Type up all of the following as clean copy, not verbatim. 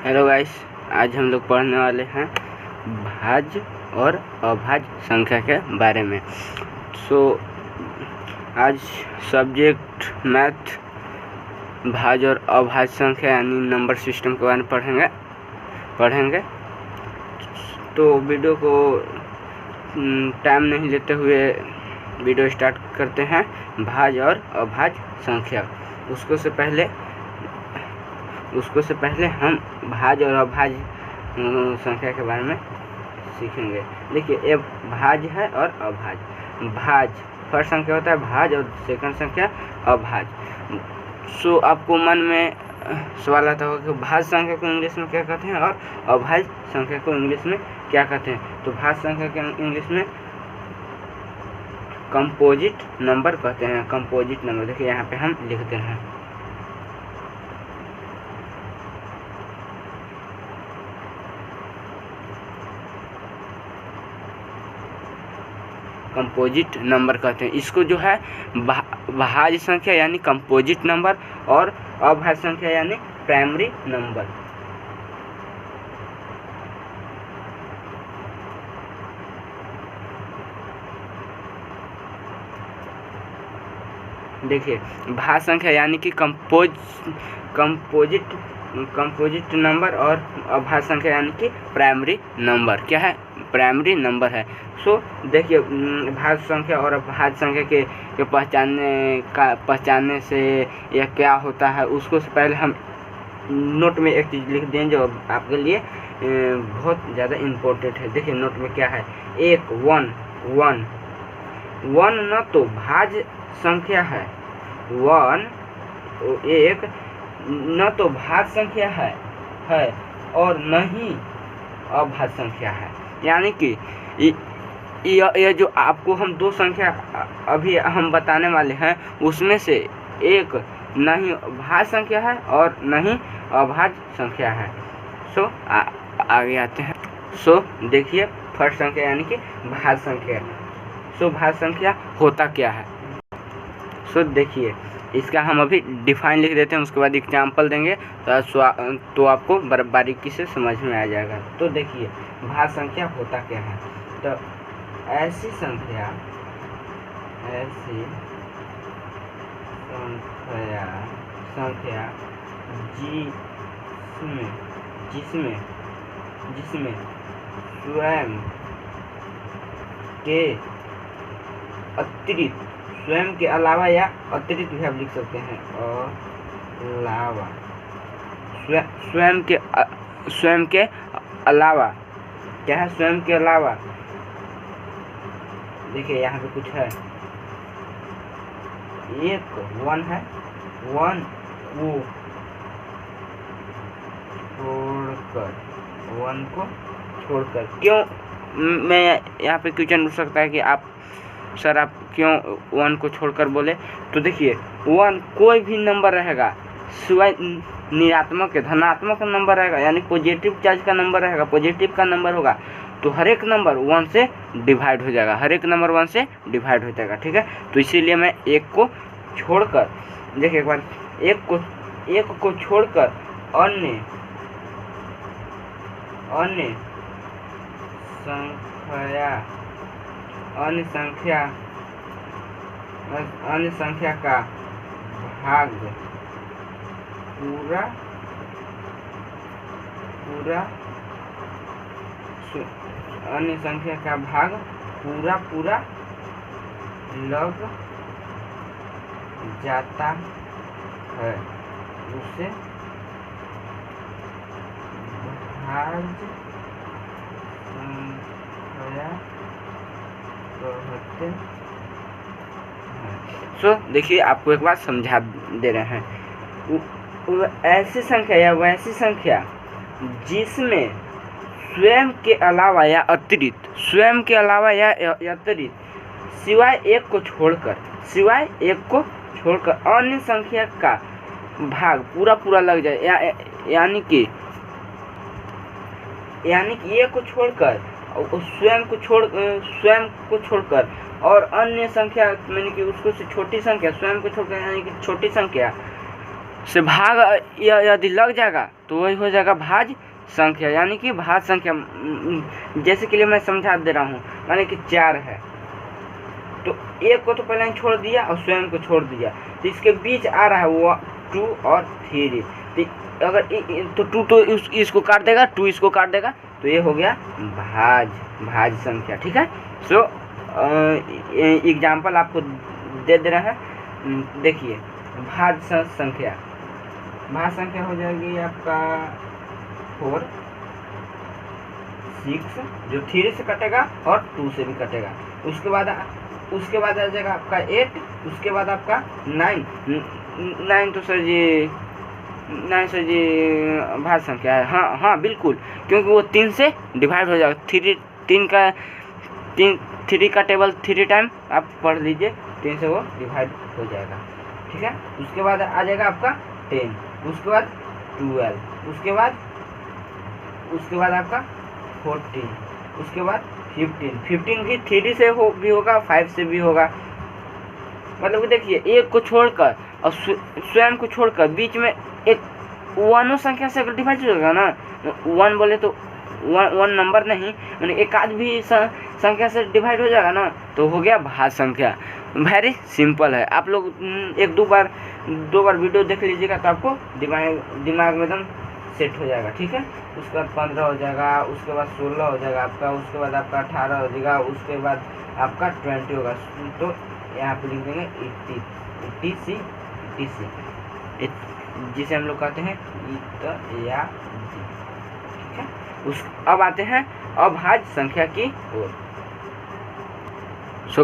Hello guys, आज हम लोग पढ़ने वाले हैं भाज्य और अभाज्य संख्या के बारे में। आज सब्जेक्ट मैथ भाज्य और अभाज्य संख्या यानी नंबर सिस्टम के बारे में पढ़ेंगे। तो वीडियो को टाइम नहीं लेते हुए वीडियो स्टार्ट करते हैं। भाज्य और अभाज्य संख्या, उसको से पहले हम भाज्य और अभाज्य संख्या के बारे में सीखेंगे। देखिए, ये भाज्य है और अभाज्य। भाज्य फर्स्ट संख्या होता है भाज्य और सेकंड संख्या अभाज्य। आपको मन में सवाल आता होगा कि भाज्य संख्या को इंग्लिश में क्या कहते हैं और अभाज्य संख्या को इंग्लिश में क्या कहते हैं। तो भाज्य संख्या के इंग्लिश में कंपोजिट नंबर कहते हैं। कंपोजिट नंबर, देखिए यहाँ पे हम लिखते हैं। कंपोजिट नंबर कहते हैं। इसको जो है भाज्य संख्या यानी कंपोजिट नंबर और अभाज्य संख्या यानी प्राइमरी नंबर। देखिए, भाज्य संख्या यानी कि कंपोजिट नंबर और अभाज्य संख्या यानी कि प्राइमरी नंबर। क्या है? प्राइमरी नंबर है। देखिए, भाज्य संख्या और अभाज्य संख्या के पहचानने से यह क्या होता है, उसको से पहले हम नोट में एक चीज़ लिख दें जो आपके लिए बहुत ज़्यादा इम्पोर्टेंट है। देखिए नोट में क्या है। एक वन न तो भाज्य संख्या है, एक न तो भाज्य संख्या है और न ही अभाज्य संख्या है। यानी कि यह जो आपको हम दो संख्या अभी हम बताने वाले हैं, उसमें से एक न ही भाज्य संख्या है और न ही अभाज्य संख्या है। आगे आते हैं। देखिए, फर्स्ट संख्या यानी कि भाज्य संख्या। भाज्य संख्या होता क्या है? देखिए, इसका हम अभी डिफाइन लिख देते हैं, उसके बाद एग्जाम्पल देंगे तो आपको बारीकी से समझ में आ जाएगा। तो देखिए, भाज्य संख्या होता क्या है। तो ऐसी संख्या जिसमें स्वयं के अलावा या अतिरिक्त भी आप लिख सकते हैं। अलावा, स्वयं के अलावा क्या है? स्वयं के अलावा। देखिए यहाँ पे कुछ है, एक वन है, वन को छोड़कर। क्यों? मैं यहाँ पे क्वेश्चन उठ सकता है कि आप क्यों वन को छोड़कर बोले। तो देखिए, वन कोई भी नंबर रहेगा सिवाय ऋणात्मक धनात्मक नंबर रहेगा, यानी पॉजिटिव चार्ज का नंबर रहेगा, पॉजिटिव का नंबर होगा, तो हर एक नंबर वन से डिवाइड हो जाएगा। ठीक है। तो इसीलिए मैं एक को छोड़कर, देखिए एक बार, एक को छोड़कर अन्य संख्या का भाग पूरा अन्य संख्या का भाग पूरा लग जाता है, उसे भाज्य संख्या कहते हैं। देखिए, आपको एक बात समझा दे रहे हैं। ऐसी संख्या या वैसी संख्या जिसमें स्वयं के अलावा या अतिरिक्त सिवाय एक को छोड़कर अन्य संख्या का भाग पूरा लग जाए। यानी कि एक को छोड़कर स्वयं को छोड़कर और अन्य संख्या, मैंने कि उसको से छोटी संख्या, स्वयं को छोड़कर यानी कि छोटी संख्या से भाग यदि लग जाएगा तो वही हो जाएगा भाज्य संख्या, यानी कि भाज्य संख्या। जैसे के लिए मैं समझा दे रहा हूँ, माने कि 4 है तो एक को तो पहले छोड़ दिया और स्वयं को छोड़ दिया, तो इसके बीच आ रहा है वो 2 और 3, तो अगर तो 2 तो इसको काट देगा, 2 इसको काट देगा, तो ये हो गया भाज्य संख्या। ठीक है। सो एग्जाम्पल आपको दे रहे हैं, देखिए भाज्य संख्या हो जाएगी आपका 4, 6 जो 3 से कटेगा और 2 से भी कटेगा, उसके बाद आ जाएगा आपका 8, उसके बाद आपका 9 तो सर जी भाज्य संख्या है। हाँ बिल्कुल, क्योंकि वो 3 से डिवाइड हो जाएगा। 3 का टेबल 3 टाइम आप पढ़ लीजिए, 3 से वो डिवाइड हो जाएगा। ठीक है। उसके बाद आ जाएगा आपका 10, उसके बाद 12, उसके बाद आपका 14, उसके बाद 15 भी 3 से भी होगा, 5 से भी होगा। मतलब कि देखिए, एक को छोड़कर और स्वयं को छोड़कर बीच में एक 1 संख्या से अगर डिवाइड हो जाएगा ना, 1 बोले तो 1 नंबर नहीं, मैंने एक आध भी संख्या से डिवाइड हो जाएगा ना, तो हो गया भाज्य संख्या। वेरी सिंपल है। आप लोग 1-2 बार वीडियो देख लीजिएगा तो आपको दिमाग में एकदम सेट हो जाएगा। ठीक है। उसके बाद 15 हो जाएगा, उसके बाद 16 हो जाएगा आपका, उसके बाद आपका 18 हो जाएगा, उसके बाद आपका 20 होगा। तो यहाँ पे लिख देंगे 80 जिसे हम लोग कहते हैं या। ठीक है। अब आते हैं अभाज्य संख्या की ओर। सो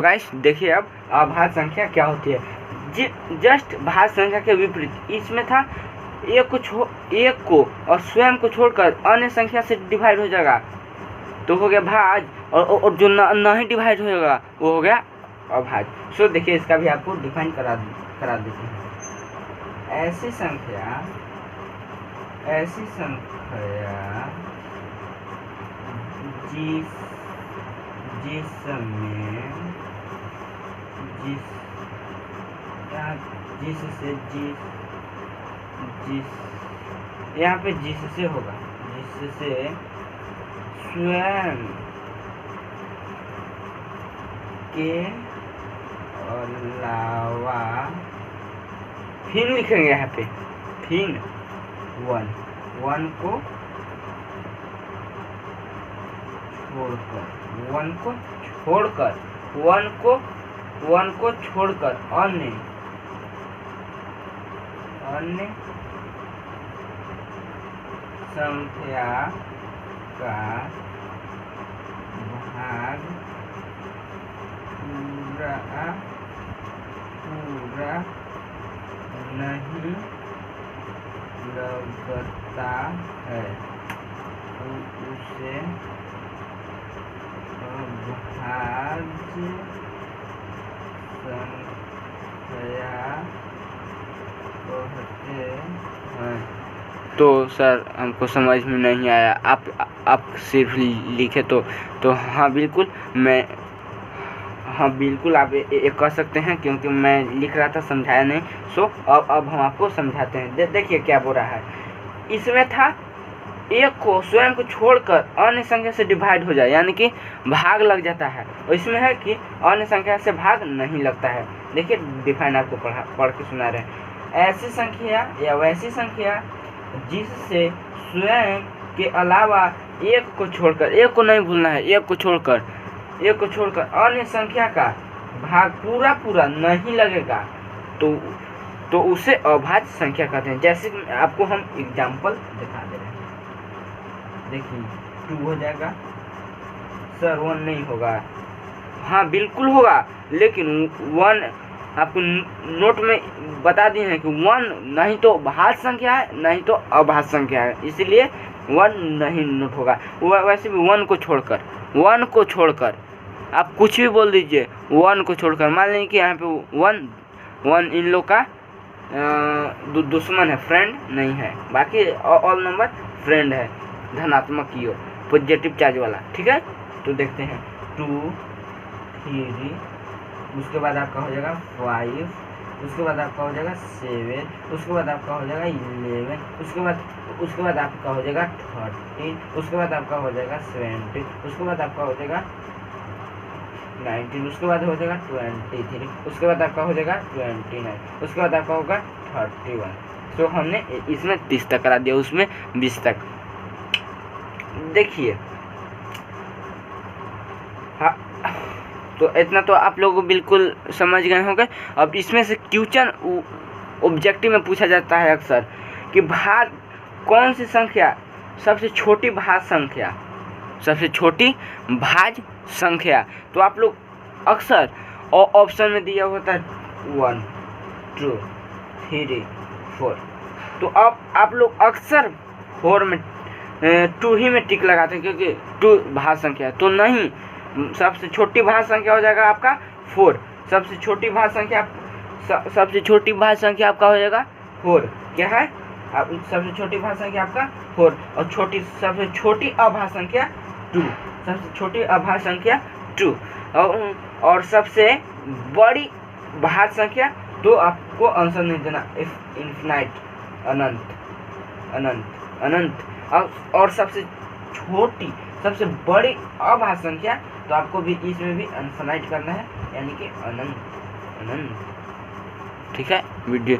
गाइस देखिए, अब अभाज्य संख्या क्या होती है। जस्ट भाज्य संख्या के विपरीत, इसमें था एक को और स्वयं को छोड़कर अन्य संख्या से डिवाइड हो जाएगा तो हो गया भाज्य, और जो नहीं डिवाइड होगा वो हो गया अभाज्य। सो देखिए, इसका भी आपको डिफाइन करा देते हैं। ऐसी संख्या यहाँ पे जिससे होगा, जिससे स्वयं के अलावा, फिर लिखेंगे यहाँ पे, फिर 1 को छोड़कर अन्य संख्या का भाग पूरा नहीं लगता है, उसे अभाज्य संख्या कहते हैं। तो सर हमको समझ में नहीं आया, आप सिर्फ लिखे तो हाँ बिल्कुल आप ये कह सकते हैं, क्योंकि मैं लिख रहा था, समझाया नहीं। सो अब हम आपको समझाते हैं। देखिए क्या बोल रहा है। इसमें था एक को स्वयं को छोड़कर अन्य संख्या से डिवाइड हो जाए, यानी कि भाग लग जाता है, और इसमें है कि अन्य संख्या से भाग नहीं लगता है। देखिए डिफाइन आपको पढ़ के सुना रहे हैं। ऐसी संख्या या वैसी संख्या जिससे स्वयं के अलावा एक को छोड़कर, एक को नहीं भूलना है, एक को छोड़कर अन्य संख्या का भाग पूरा नहीं लगेगा तो उसे अभाज्य संख्या कहते हैं। जैसे आपको हम एग्जाम्पल दिखा दे रहे हैं। देखिए 2 हो जाएगा सर, 1 नहीं होगा। हाँ बिल्कुल होगा, लेकिन 1 आपको नोट में बता दिए हैं कि 1 नहीं तो भाज्य संख्या है, नहीं तो अभाज्य संख्या है, इसलिए 1 नहीं नोट होगा। वैसे भी 1 को छोड़कर आप कुछ भी बोल दीजिए, 1 को छोड़कर। मान लीजिए कि यहाँ पे 1 इन लोग का दुश्मन है, फ्रेंड नहीं है, बाकी ऑल नंबर फ्रेंड है, धनात्मक की ओर, पॉजिटिव चार्ज वाला। ठीक है। तो देखते हैं 2, 3, उसके बाद आपका हो जाएगा 5, उसके बाद आपका हो जाएगा 7, उसके बाद आपका हो जाएगा 11, उसके बाद आपका हो जाएगा 13, उसके बाद आपका हो जाएगा 17, उसके बाद आपका हो जाएगा 19, उसके बाद हो जाएगा 23, उसके बाद आपका हो जाएगा 29, उसके बाद आपका होगा 31। तो हमने इसमें 30 तक करा दिया, उसमें 20 तक। देखिए हाँ, तो इतना तो आप लोग बिल्कुल समझ गए होंगे। अब इसमें से क्वेश्चन ऑब्जेक्टिव में पूछा जाता है अक्सर कि भाज कौन सी संख्या सबसे छोटी भाज संख्या, सबसे छोटी भाज संख्या। तो आप लोग अक्सर ऑप्शन में दिया होता है 1 2 3 4, तो अब आप लोग अक्सर 4 में 2 ही में टिक लगाते हैं क्योंकि 2 भाज संख्या है। तो नहीं, सबसे छोटी भाज संख्या हो जाएगा आपका 4। सबसे छोटी भाज संख्या आपका हो जाएगा 4। क्या है? सबसे छोटी भाज संख्या आपका 4 और सबसे छोटी अभाज्य संख्या 2, सबसे छोटी अभाज्य संख्या 2 और सबसे बड़ी भाज्य संख्या, तो आपको आंसर नहीं देना, इनफिनाइट, अनंत। और सबसे छोटी सबसे बड़ी अभाज्य संख्या, तो आपको भी इसमें भी इनफिनाइट करना है, यानी कि अनंत। ठीक है वीडियो।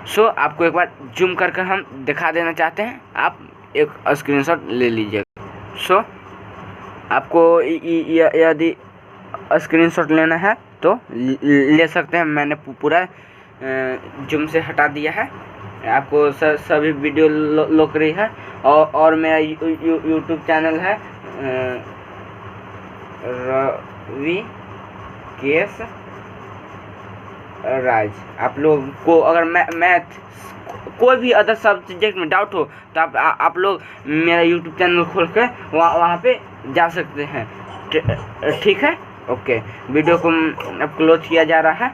सो आपको एक बार जूम कर हम दिखा देना चाहते हैं, आप एक स्क्रीनशॉट ले लीजिएगा। सो आपको यदि स्क्रीनशॉट लेना है तो ले सकते हैं। मैंने पूरा जूम से हटा दिया है, आपको सभी वीडियो लौक रही है। और मेरा यूट्यूब चैनल है रवि केस राज। आप लोग को अगर मैथ कोई भी अदर सब्जेक्ट में डाउट हो तो आप लोग मेरा यूट्यूब चैनल खोल कर वहाँ पे जा सकते हैं। ठीक है, ओके। वीडियो को अब क्लोज किया जा रहा है।